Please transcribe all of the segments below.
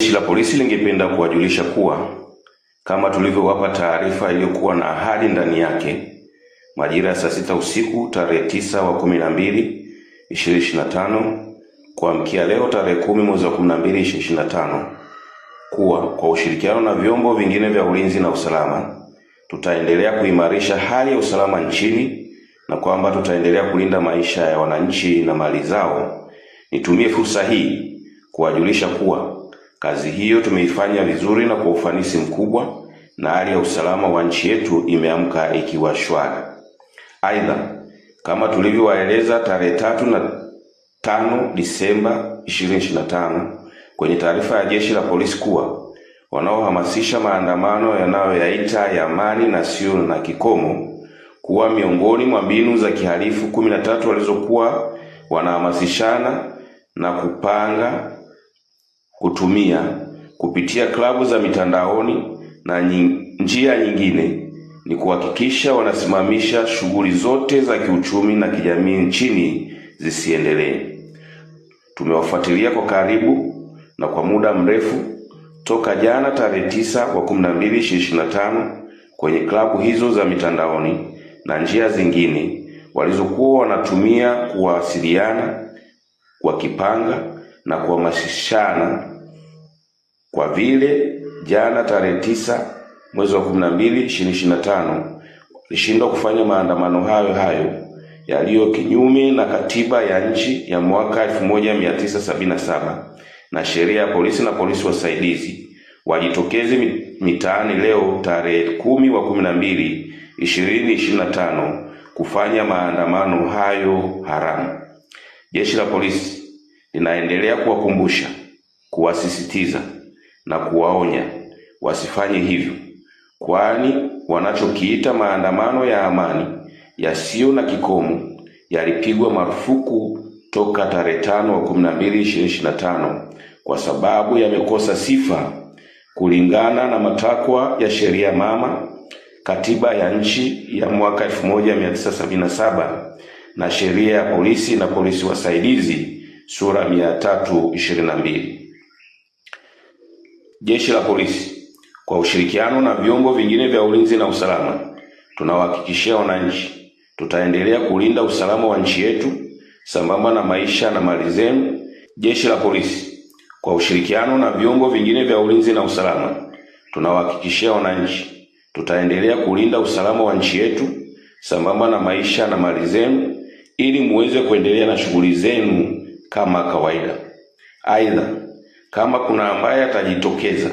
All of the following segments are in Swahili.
Jeshi la Polisi lingependa kuwajulisha kuwa kama tulivyowapa taarifa iliyokuwa na ahadi ndani yake majira ya saa 6 usiku tarehe 9/12/2025 kuamkia leo tarehe 10/12/2025 kuwa kwa ushirikiano na vyombo vingine vya ulinzi na usalama tutaendelea kuimarisha hali ya usalama nchini na kwamba tutaendelea kulinda maisha ya wananchi na mali zao. Nitumie fursa hii kuwajulisha kuwa kazi hiyo tumeifanya vizuri na kwa ufanisi mkubwa na hali ya usalama wa nchi yetu imeamka ikiwa shwari. Aidha, kama tulivyowaeleza tarehe 3 na 5 Disemba 2025 kwenye taarifa ya Jeshi la Polisi kuwa wanaohamasisha maandamano yanayoyaita ya amani na sio na kikomo kuwa miongoni mwa mbinu za kihalifu 13 walizokuwa wanahamasishana na kupanga kutumia kupitia klabu za mitandaoni na njia nyingine ni kuhakikisha wanasimamisha shughuli zote za kiuchumi na kijamii nchini zisiendelee. Tumewafuatilia kwa karibu na kwa muda mrefu toka jana tarehe 9/12/2025 kwenye klabu hizo za mitandaoni na njia zingine walizokuwa wanatumia kuwasiliana, wakipanga na kuhamasishana. Kwa vile jana tarehe 9/12/2025 walishindwa kufanya maandamano hayo yaliyo kinyume na katiba ya nchi ya mwaka 1977 na sheria ya polisi na polisi wasaidizi, wajitokeze mitaani leo tarehe 10/12/2025 kufanya maandamano hayo haramu. Jeshi la Polisi linaendelea kuwakumbusha, kuwasisitiza na kuwaonya wasifanye hivyo, kwani wanachokiita maandamano ya amani yasiyo na kikomo yalipigwa marufuku toka tarehe 5/12/2025 kwa sababu yamekosa sifa kulingana na matakwa ya sheria mama, katiba ya nchi ya mwaka 1977 na sheria ya polisi na polisi wasaidizi sura 322. Jeshi la Polisi kwa ushirikiano na vyombo vingine vya ulinzi na usalama tunawahakikishia wananchi tutaendelea kulinda usalama wa nchi yetu sambamba na maisha na mali zenu. Jeshi la Polisi kwa ushirikiano na vyombo vingine vya ulinzi na usalama tunawahakikishia wananchi tutaendelea kulinda usalama wa nchi yetu sambamba na maisha na mali zenu ili muweze kuendelea na shughuli zenu kama kawaida. Aidha, kama kuna ambaye atajitokeza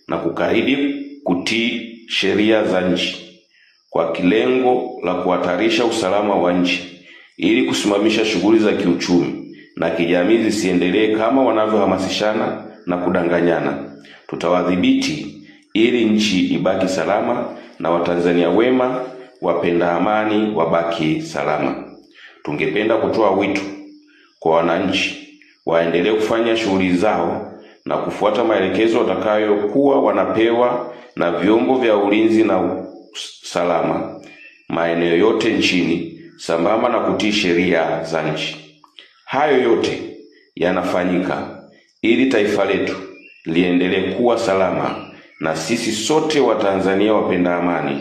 na kukaidi kutii sheria za nchi kwa kilengo la kuhatarisha usalama wa nchi ili kusimamisha shughuli za kiuchumi na kijamii zisiendelee kama wanavyohamasishana na kudanganyana, tutawadhibiti ili nchi ibaki salama na Watanzania wema wapenda amani wabaki salama. Tungependa kutoa wito kwa wananchi waendelee kufanya shughuli zao na kufuata maelekezo watakayokuwa wanapewa na vyombo vya ulinzi na usalama maeneo yote nchini sambamba na kutii sheria za nchi. Hayo yote yanafanyika ili taifa letu liendelee kuwa salama na sisi sote Watanzania wapenda amani